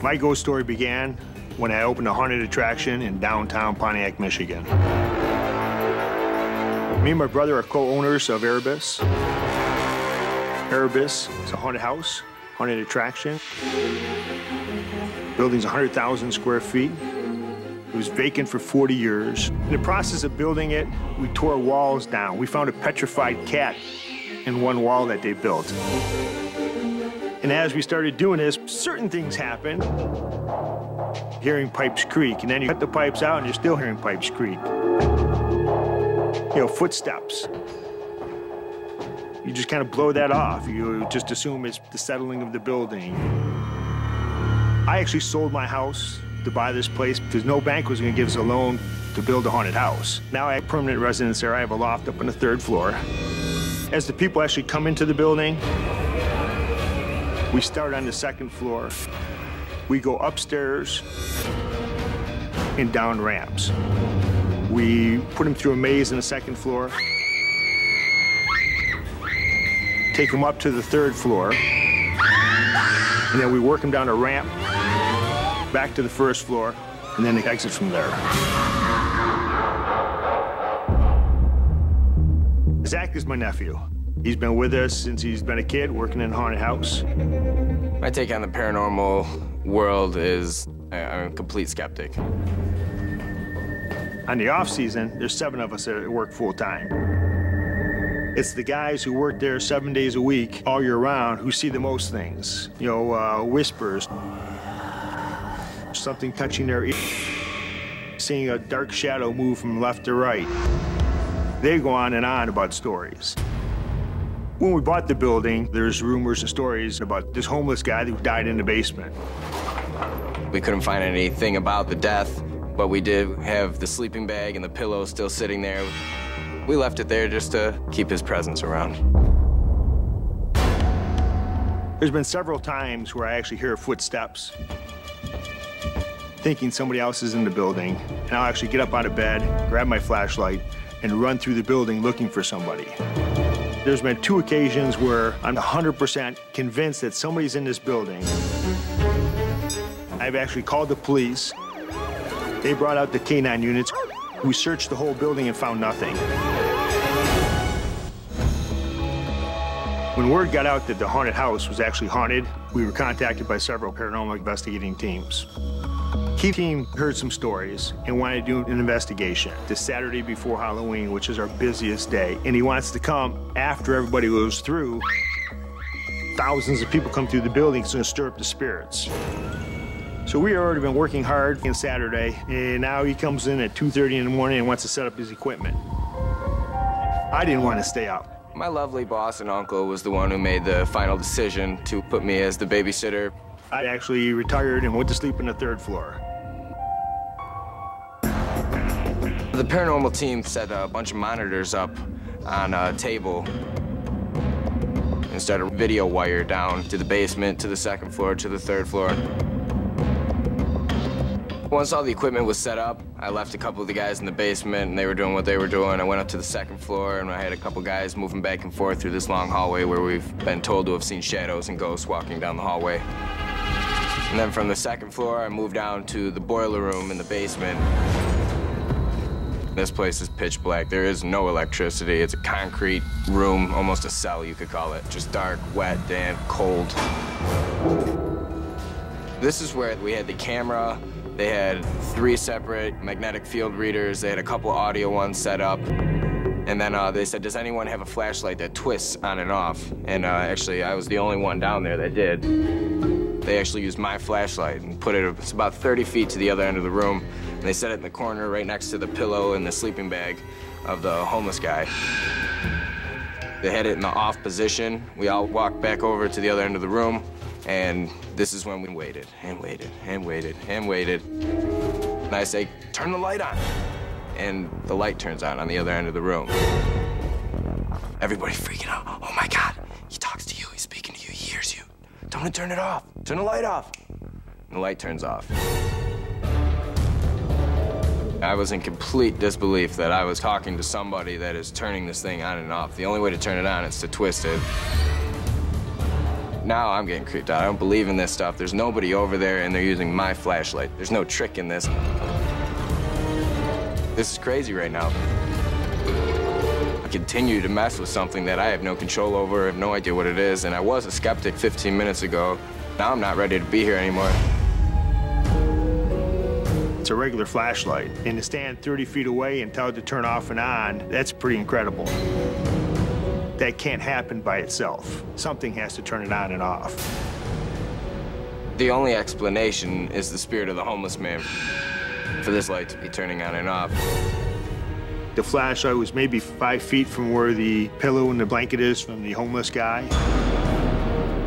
My ghost story began when I opened a haunted attraction in downtown Pontiac, Michigan. Me and my brother are co-owners of EREBUS. EREBUS is a haunted house, haunted attraction. The building's 100,000 square feet. It was vacant for 40 years. In the process of building it, we tore walls down. We found a petrified cat in one wall that they built. And as we started doing this, certain things happened. Hearing pipes creak, and then you cut the pipes out and you're still hearing pipes creak. You know, footsteps. You just kind of blow that off. You just assume it's the settling of the building. I actually sold my house to buy this place because no bank was going to give us a loan to build a haunted house. Now I have permanent residence there. I have a loft up on the 3rd floor. As the people actually come into the building, we start on the 2nd floor. We go upstairs and down ramps. We put them through a maze on the 2nd floor, take them up to the 3rd floor, and then we work them down a ramp back to the 1st floor, and then they exit from there. Zach is my nephew. He's been with us since he's been a kid, working in a haunted house. My take on the paranormal world is I'm a complete skeptic. On the off season, there's 7 of us that work full time. It's the guys who work there 7 days a week, all year round, who see the most things. You know, whispers, something touching their ear, seeing a dark shadow move from left to right. They go on and on about stories. When we bought the building, there's rumors and stories about this homeless guy who died in the basement. We couldn't find anything about the death, but we did have the sleeping bag and the pillow still sitting there. We left it there just to keep his presence around. There's been several times where I actually hear footsteps, thinking somebody else is in the building, and I'll actually get up out of bed, grab my flashlight, and run through the building looking for somebody. There's been 2 occasions where I'm 100% convinced that somebody's in this building. I've actually called the police. They brought out the K9 units. We searched the whole building and found nothing. When word got out that the haunted house was actually haunted, we were contacted by several paranormal investigating teams. Key team heard some stories and wanted to do an investigation the Saturday before Halloween, which is our busiest day. And he wants to come after everybody goes through. Thousands of people come through the building, it's gonna stir up the spirits. So we had already been working hard on Saturday, and now he comes in at 2:30 in the morning and wants to set up his equipment. I didn't want to stay up. My lovely boss and uncle was the one who made the final decision to put me as the babysitter. I actually retired and went to sleep on the 3rd floor. The paranormal team set a bunch of monitors up on a table and started a video wire down to the basement, to the 2nd floor, to the 3rd floor. Once all the equipment was set up, I left a couple of the guys in the basement, and they were doing what they were doing. I went up to the 2nd floor, and I had a couple guys moving back and forth through this long hallway where we've been told to have seen shadows and ghosts walking down the hallway. And then from the 2nd floor, I moved down to the boiler room in the basement. This place is pitch black. There is no electricity. It's a concrete room, almost a cell, you could call it. Just dark, wet, damp, cold. This is where we had the camera. They had 3 separate magnetic field readers. They had a couple audio ones set up. And then they said, does anyone have a flashlight that twists on and off? And actually, I was the only one down there that did. They actually used my flashlight and put it, it's about 30 feet to the other end of the room. And they set it in the corner right next to the pillow and the sleeping bag of the homeless guy. They had it in the off position. We all walked back over to the other end of the room. And this is when we waited and waited and waited and waited. And I say, turn the light on. And the light turns on the other end of the room. Everybody freaking out. Oh my God, he talks to you, he's speaking to you, he hears you. Tell him to turn it off. Turn the light off. And the light turns off. I was in complete disbelief that I was talking to somebody that is turning this thing on and off. The only way to turn it on is to twist it. Now I'm getting creeped out. I don't believe in this stuff. There's nobody over there, and they're using my flashlight. There's no trick in this. This is crazy right now. I continue to mess with something that I have no control over, I have no idea what it is, and I was a skeptic 15 minutes ago. Now I'm not ready to be here anymore. It's a regular flashlight, and to stand 30 feet away and tell it to turn off and on, that's pretty incredible. That can't happen by itself. Something has to turn it on and off. The only explanation is the spirit of the homeless man for this light to be turning on and off. The flashlight was maybe 5 feet from where the pillow and the blanket is from the homeless guy.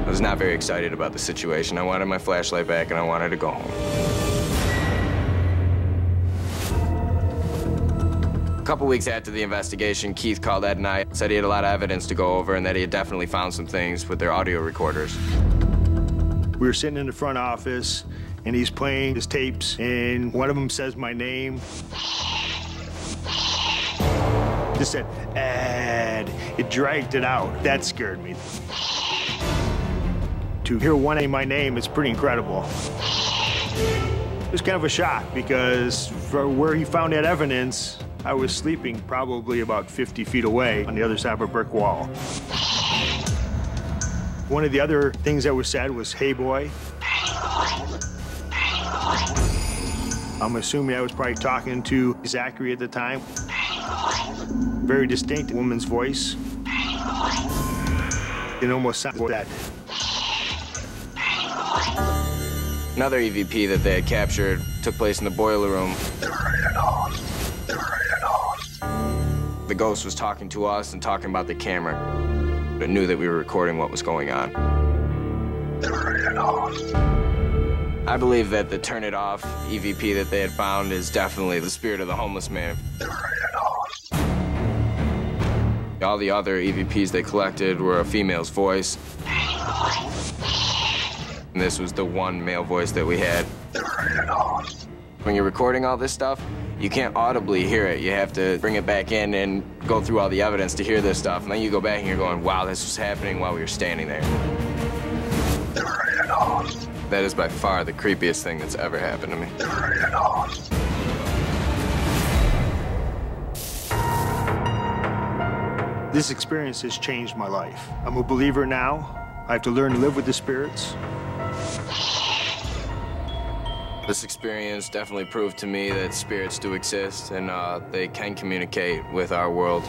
I was not very excited about the situation. I wanted my flashlight back, and I wanted to go home. A couple weeks after the investigation, Keith called Ed and I, said he had a lot of evidence to go over and that he had definitely found some things with their audio recorders. We were sitting in the front office, and he's playing his tapes, and one of them says my name. Just said, Ed. It dragged it out. That scared me. To hear one name, my name, is pretty incredible. It was kind of a shock because for where he found that evidence, I was sleeping probably about 50 feet away on the other side of a brick wall. One of the other things that was said was, hey, boy. I'm assuming I was probably talking to Zachary at the time. Very distinct woman's voice. It almost sounded like that. Another EVP that they had captured took place in the boiler room. The ghost was talking to us and talking about the camera. It knew that we were recording what was going on. I believe that the turn it off EVP that they had found is definitely the spirit of the homeless man. All the other EVPs they collected were a female's voice. And this was the one male voice that we had. When you're recording all this stuff, you can't audibly hear it. You have to bring it back in and go through all the evidence to hear this stuff. And then you go back and you're going, wow, this was happening while we were standing there. That is by far the creepiest thing that's ever happened to me. This experience has changed my life. I'm a believer now. I have to learn to live with the spirits. This experience definitely proved to me that spirits do exist and they can communicate with our world.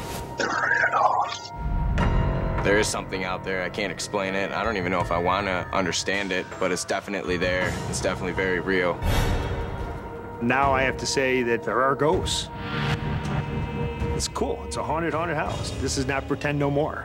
There is something out there. I can't explain it. I don't even know if I want to understand it, but it's definitely there. It's definitely very real. Now I have to say that there are ghosts. It's cool. It's a haunted house. This is not pretend no more.